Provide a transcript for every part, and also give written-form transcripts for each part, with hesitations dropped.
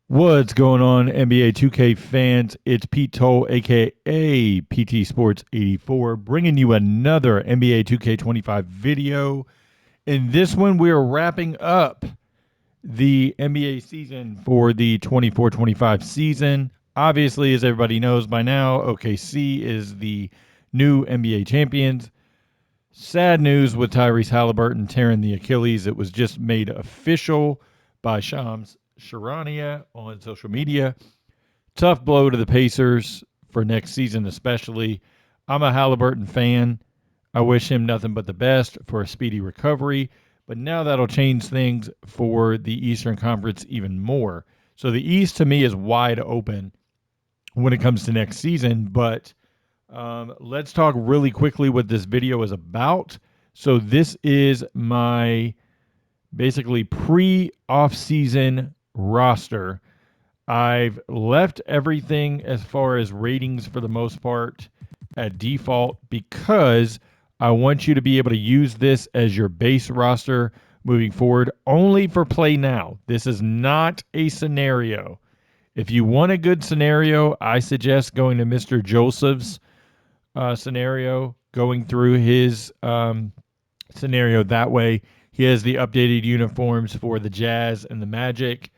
What's going on, NBA 2K fans? It's Pete Toll, aka PT Sports 84, bringing you another NBA 2K25 video. In this one, we are wrapping up the NBA season for the 24-25 season. Obviously, as everybody knows by now, OKC is the new NBA champions. Sad news with Tyrese Halliburton tearing the Achilles. It was just made official by Shams Charania on social media. Tough blow to the Pacers for next season, especially. I'm a Halliburton fan. I wish him nothing but the best for a speedy recovery. But now that'll change things for the Eastern Conference even more. So the East to me is wide open when it comes to next season. But let's talk really quickly what this video is about. So this is my basically pre-offseason roster. I've left everything as far as ratings for the most part at default because I want you to be able to use this as your base roster moving forward only for play now. This is not a scenario. If you want a good scenario, I suggest going to Mr. Joseph's scenario, going through his scenario that way. He has the updated uniforms for the Jazz and the Magic.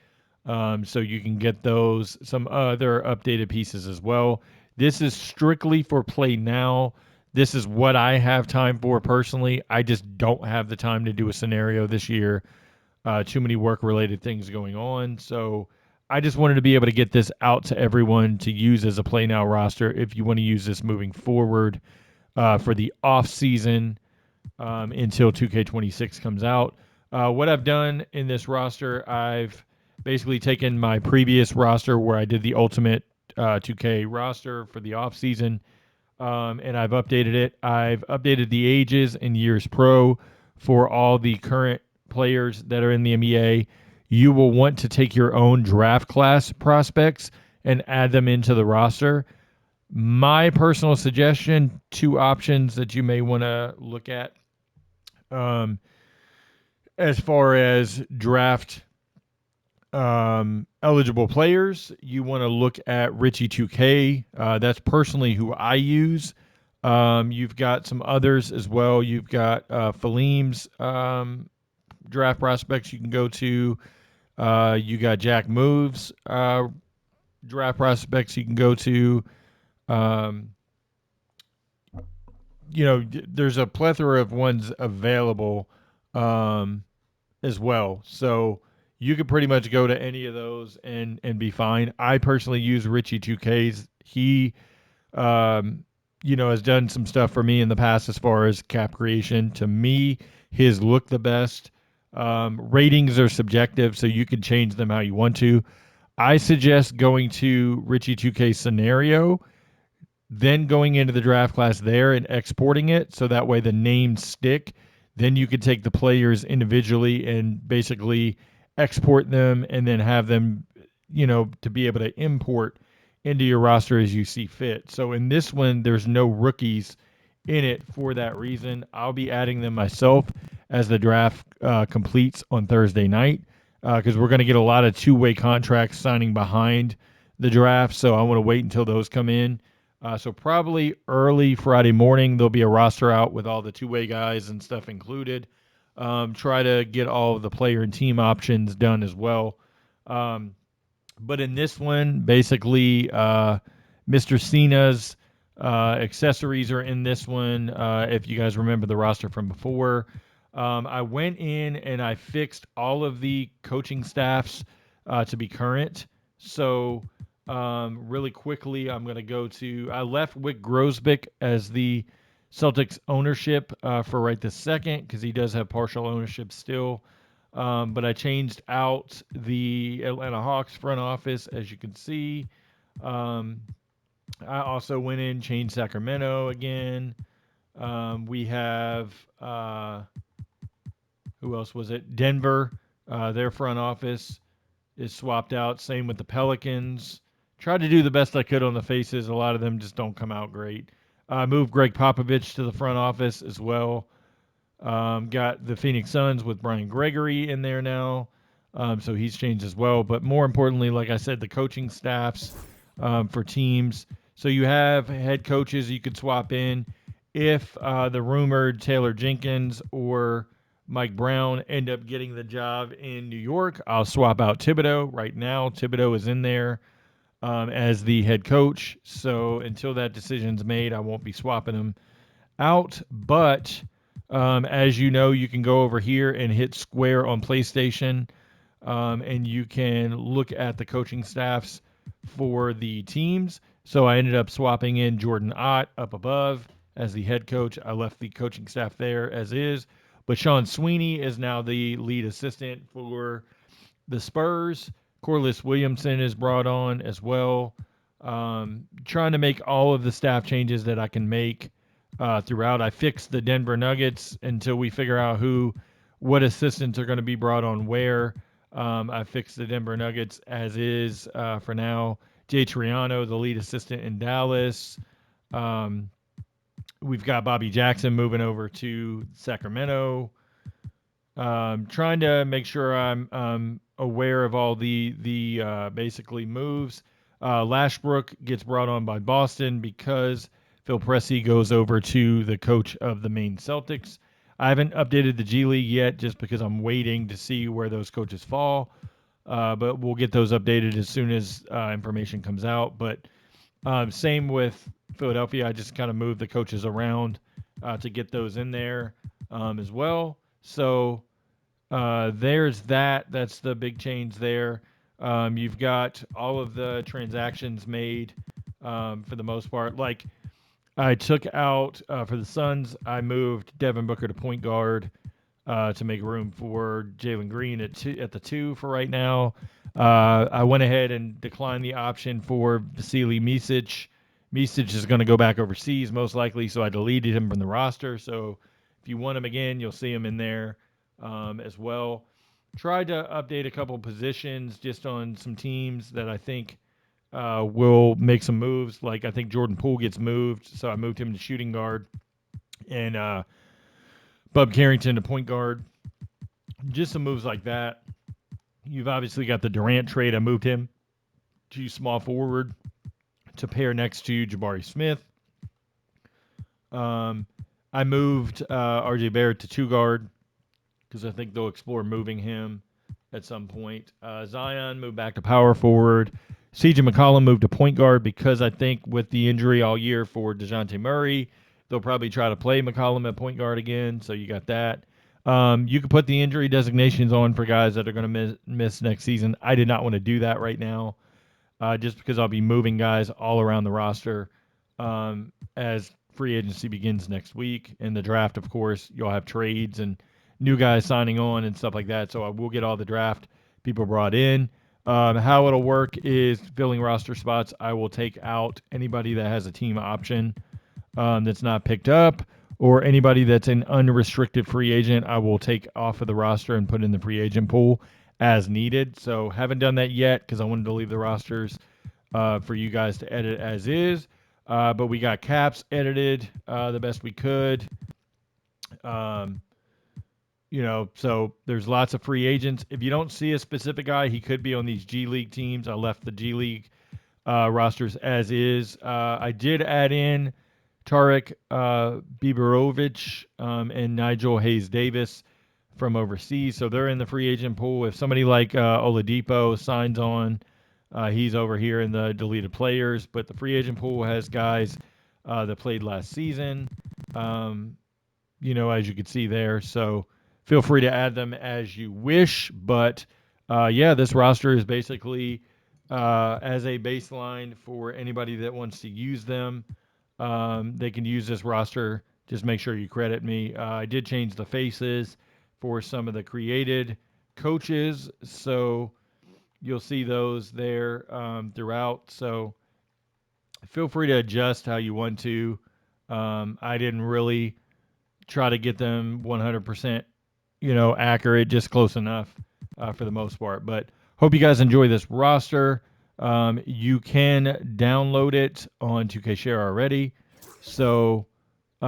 So you can get those, some other updated pieces as well. This is strictly for play now. This is what I have time for personally. I just don't have the time to do a scenario this year. Too many work related things going on. So I just wanted to be able to get this out to everyone to use as a play now roster if you want to use this moving forward for the off season until 2K26 comes out. What I've done in this roster, I've basically taken my previous roster where I did the ultimate 2K roster for the off season, and I've updated it. I've updated the ages and years pro for all the current players that are in the NBA. You will want to take your own draft class prospects and add them into the roster. My personal suggestion, two options that you may want to look at um, as far as draft eligible players, you want to look at Richie 2K. That's personally who I use. You've got some others as well. You've got Falim's draft prospects you can go to. You got Jack Moves draft prospects you can go to. Um, there's a plethora of ones available um, as well. So you could pretty much go to any of those and be fine. I personally use Richie 2Ks. He has done some stuff for me in the past as far as cap creation. To me, his look the best. Ratings are subjective, so you can change them how you want to. I suggest going to Richie 2K scenario, then going into the draft class there and exporting it so that way the names stick. Then you could take the players individually and basically export them and then have them, to be able to import into your roster as you see fit. So in this one, there's no rookies in it for that reason. I'll be adding them myself as the draft completes on Thursday night because we're going to get a lot of two-way contracts signing behind the draft. So I want to wait until those come in. So probably early Friday morning, there'll be a roster out with all the two-way guys and stuff included. Try to get all of the player and team options done as well. But in this one, basically, Mr. Cena's accessories are in this one. If you guys remember the roster from before, I went in and I fixed all of the coaching staffs to be current. So really quickly, I'm going to go to. I left Wick Grosbeck as the Celtics ownership for right this second because he does have partial ownership still. But I changed out the Atlanta Hawks front office, as you can see. I also went in, changed Sacramento again. We have, who else was it? Denver, their front office is swapped out. Same with the Pelicans. Tried to do the best I could on the faces. A lot of them just don't come out great. Moved Greg Popovich to the front office as well. Got the Phoenix Suns with Brian Gregory in there now. So he's changed as well. But more importantly, like I said, the coaching staffs for teams. So you have head coaches you could swap in if the rumored Taylor Jenkins or Mike Brown end up getting the job in New York. I'll swap out Thibodeau. Right now, Thibodeau is in there as the head coach. So until that decision's made, I won't be swapping him out. But as you know, you can go over here and hit square on PlayStation, and you can look at the coaching staffs for the teams. So I ended up swapping in Jordan Ott up above as the head coach. I left the coaching staff there as is. But Sean Sweeney is now the lead assistant for the Spurs. Corliss Williamson is brought on as well. Trying to make all of the staff changes that I can make throughout. I fixed the Denver Nuggets until we figure out what assistants are going to be brought on where. I fixed the Denver Nuggets as is for now. Jay Triano, the lead assistant in Dallas. We've got Bobby Jackson moving over to Sacramento. Trying to make sure I'm aware of all the basically moves. Lashbrook gets brought on by Boston because Phil Pressey goes over to the coach of the Maine Celtics. I haven't updated the G League yet just because I'm waiting to see where those coaches fall. But we'll get those updated as soon as information comes out. But same with Philadelphia. I just kind of moved the coaches around to get those in there as well. So there's that. That's the big change there. You've got all of the transactions made for the most part. Like I took out for the Suns, I moved Devin Booker to point guard to make room for Jalen Green at the 2 for right now. I went ahead and declined the option for Vasily Micic. Micic is going to go back overseas most likely, so I deleted him from the roster. So if you want him again, you'll see him in there as well. Tried to update a couple positions just on some teams that I think will make some moves. Like I think Jordan Poole gets moved, so I moved him to shooting guard. And Bub Carrington to point guard. Just some moves like that. You've obviously got the Durant trade. I moved him to small forward to pair next to Jabari Smith. I moved RJ Barrett to 2 guard because I think they'll explore moving him at some point. Zion moved back to power forward. CJ McCollum moved to point guard because I think with the injury all year for DeJounte Murray, they'll probably try to play McCollum at point guard again, so you got that. You could put the injury designations on for guys that are going to miss next season. I did not want to do that right now just because I'll be moving guys all around the roster as free agency begins next week. In the draft, of course, you'll have trades and new guys signing on and stuff like that, so I will get all the draft people brought in. How it'll work is filling roster spots. I will take out anybody that has a team option that's not picked up, or anybody that's an unrestricted free agent, I will take off of the roster and put in the free agent pool as needed. So haven't done that yet because I wanted to leave the rosters for you guys to edit as is. But we got caps edited the best we could. So there's lots of free agents. If you don't see a specific guy, he could be on these G League teams. I left the G League rosters as is. I did add in Tarek Biberovic and Nigel Hayes-Davis from overseas, so they're in the free agent pool. If somebody like Oladipo signs on, he's over here in the deleted players, but the free agent pool has guys that played last season, as you can see there, so feel free to add them as you wish, but this roster is basically as a baseline for anybody that wants to use them. They can use this roster. Just make sure you credit me. I did change the faces for some of the created coaches, so you'll see those there throughout. So feel free to adjust how you want to. I didn't really try to get them 100%, accurate, just close enough for the most part. But hope you guys enjoy this roster. You can download it on 2K Share already. So you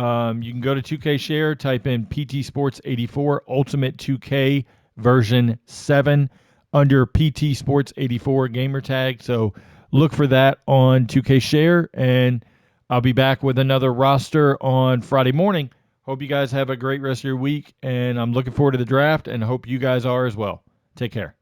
can go to 2K Share, type in PT Sports 84 Ultimate 2K version 7. under PTsports84 gamer tag. So look for that on 2K Share, and I'll be back with another roster on Friday morning. Hope you guys have a great rest of your week, and I'm looking forward to the draft, and hope you guys are as well. Take care.